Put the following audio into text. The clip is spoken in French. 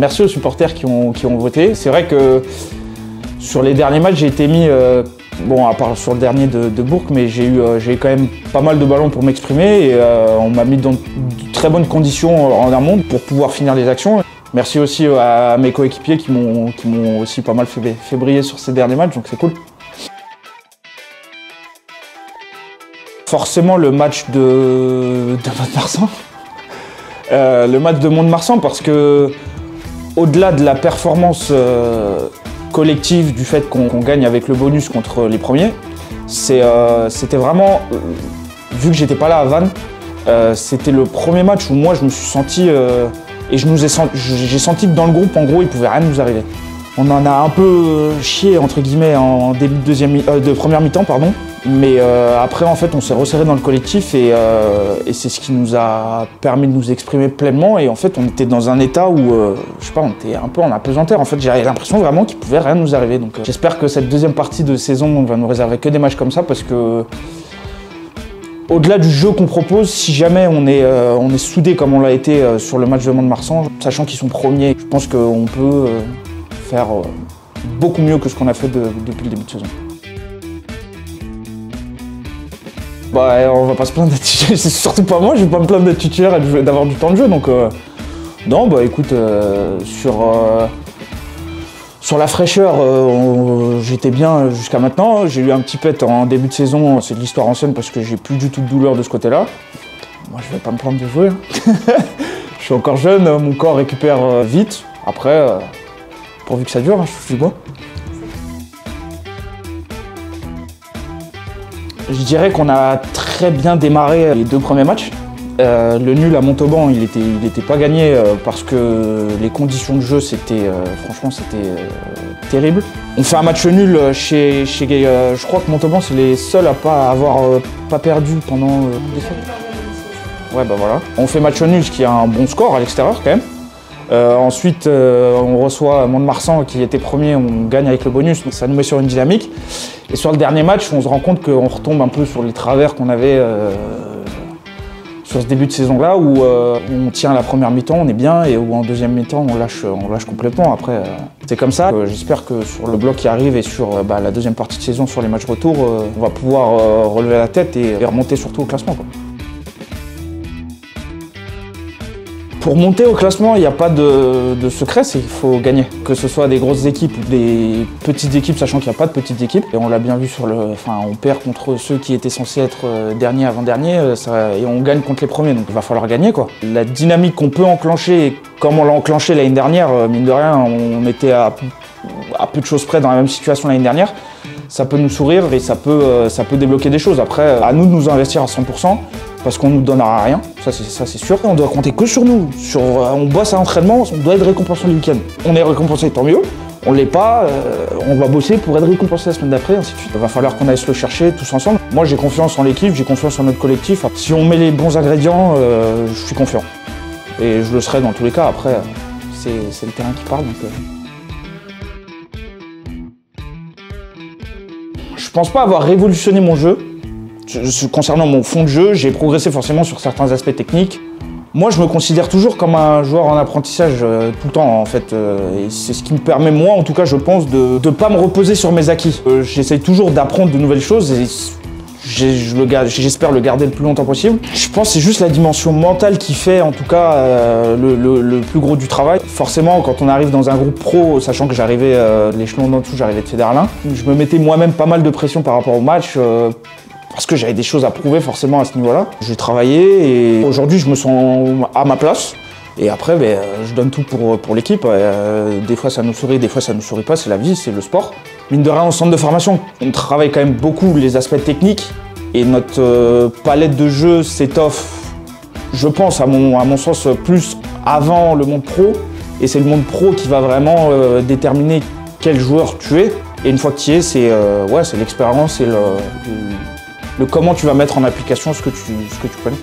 merci aux supporters qui ont voté. C'est vrai que sur les derniers matchs, j'ai été mis, bon à part sur le dernier de Bourg, mais j'ai eu quand même pas mal de ballons pour m'exprimer et on m'a mis dans de très bonnes conditions en amont pour pouvoir finir les actions. Merci aussi à mes coéquipiers qui m'ont aussi pas mal fait briller sur ces derniers matchs, donc c'est cool. Forcément le match de Mont-de-Marsan. Le match de Mont-de-Marsan parce que au-delà de la performance collective du fait qu'on gagne avec le bonus contre les premiers, c'était vraiment, vu que j'étais pas là à Vannes, c'était le premier match où moi je me suis senti et j'ai senti que dans le groupe en gros il pouvait rien nous arriver. On en a un peu chié entre guillemets en début de première mi-temps pardon. Mais après, en fait, on s'est resserré dans le collectif et c'est ce qui nous a permis de nous exprimer pleinement. Et en fait, on était dans un état où, je sais pas, on était un peu en apesanteur. En fait, j'avais l'impression vraiment qu'il pouvait rien nous arriver. Donc, j'espère que cette deuxième partie de saison, on va nous réserver que des matchs comme ça parce que, au-delà du jeu qu'on propose, si jamais on est soudés comme on l'a été sur le match de Mont-de-Marsan, sachant qu'ils sont premiers, je pense qu'on peut faire beaucoup mieux que ce qu'on a fait depuis le début de saison. Bah, on va pas se plaindre d'être titulaire, c'est surtout pas moi, je vais pas me plaindre d'être titulaire et d'avoir du temps de jeu, donc non, bah écoute, sur la fraîcheur, j'étais bien jusqu'à maintenant. J'ai eu un petit pet en début de saison, c'est de l'histoire ancienne parce que j'ai plus du tout de douleur de ce côté-là. Moi, je vais pas me plaindre de jouer, hein. Je suis encore jeune, mon corps récupère vite. Après, pourvu que ça dure, hein, je touche du bois. Je dirais qu'on a très bien démarré les deux premiers matchs. Le nul à Montauban, il était pas gagné parce que les conditions de jeu, franchement, c'était terrible. On fait un match nul chez je crois que Montauban, c'est les seuls à pas avoir pas perdu pendant des fois. Ouais, bah voilà. On fait match nul, ce qui est un bon score à l'extérieur quand même. Ensuite, on reçoit Mont-de-Marsan qui était premier, on gagne avec le bonus, donc ça nous met sur une dynamique. Et sur le dernier match, on se rend compte qu'on retombe un peu sur les travers qu'on avait sur ce début de saison-là, où on tient la première mi-temps, on est bien, et où en deuxième mi-temps, on lâche complètement. Après, c'est comme ça. J'espère que sur le bloc qui arrive et sur la deuxième partie de saison, sur les matchs retour, on va pouvoir relever la tête et remonter surtout au classement, quoi. Pour monter au classement, il n'y a pas de secret, c'est qu'il faut gagner. Que ce soit des grosses équipes ou des petites équipes, sachant qu'il n'y a pas de petites équipes. Et on l'a bien vu on perd contre ceux qui étaient censés être derniers avant-derniers, et on gagne contre les premiers, donc il va falloir gagner, quoi. La dynamique qu'on peut enclencher, comme on l'a enclenché l'année dernière, mine de rien, on était à peu de choses près dans la même situation l'année dernière. Ça peut nous sourire et ça peut débloquer des choses. Après, à nous de nous investir à 100%. Parce qu'on ne nous donnera rien, ça c'est sûr. On doit compter que sur nous. On bosse à l'entraînement, on doit être récompensé le week-end. On est récompensé, tant mieux. On ne l'est pas, on va bosser pour être récompensé la semaine d'après, ainsi de suite. Il va falloir qu'on aille se le chercher tous ensemble. Moi j'ai confiance en l'équipe, j'ai confiance en notre collectif. Si on met les bons ingrédients, je suis confiant. Et je le serai dans tous les cas. Après, c'est le terrain qui parle. Donc, je pense pas avoir révolutionné mon jeu. Concernant mon fond de jeu, j'ai progressé forcément sur certains aspects techniques. Moi, je me considère toujours comme un joueur en apprentissage tout le temps, en fait. Et c'est ce qui me permet, moi, en tout cas, je pense, de ne pas me reposer sur mes acquis. J'essaye toujours d'apprendre de nouvelles choses et j'espère le garder le plus longtemps possible. Je pense que c'est juste la dimension mentale qui fait, en tout cas, le plus gros du travail. Forcément, quand on arrive dans un groupe pro, sachant que j'arrivais de l'échelon d'en dessous, j'arrivais de Fédéralin, je me mettais moi-même pas mal de pression par rapport au match. Parce que j'avais des choses à prouver forcément à ce niveau-là. J'ai travaillé et aujourd'hui je me sens à ma place. Et après, je donne tout pour l'équipe. Des fois ça nous sourit, des fois ça nous sourit pas, c'est la vie, c'est le sport. Mine de rien, au centre de formation, on travaille quand même beaucoup les aspects techniques. Et notre palette de jeu s'étoffe, je pense, à mon sens, plus avant le monde pro. Et c'est le monde pro qui va vraiment déterminer quel joueur tu es. Et une fois que tu y es, c'est l'expérience et le comment tu vas mettre en application ce que tu connais.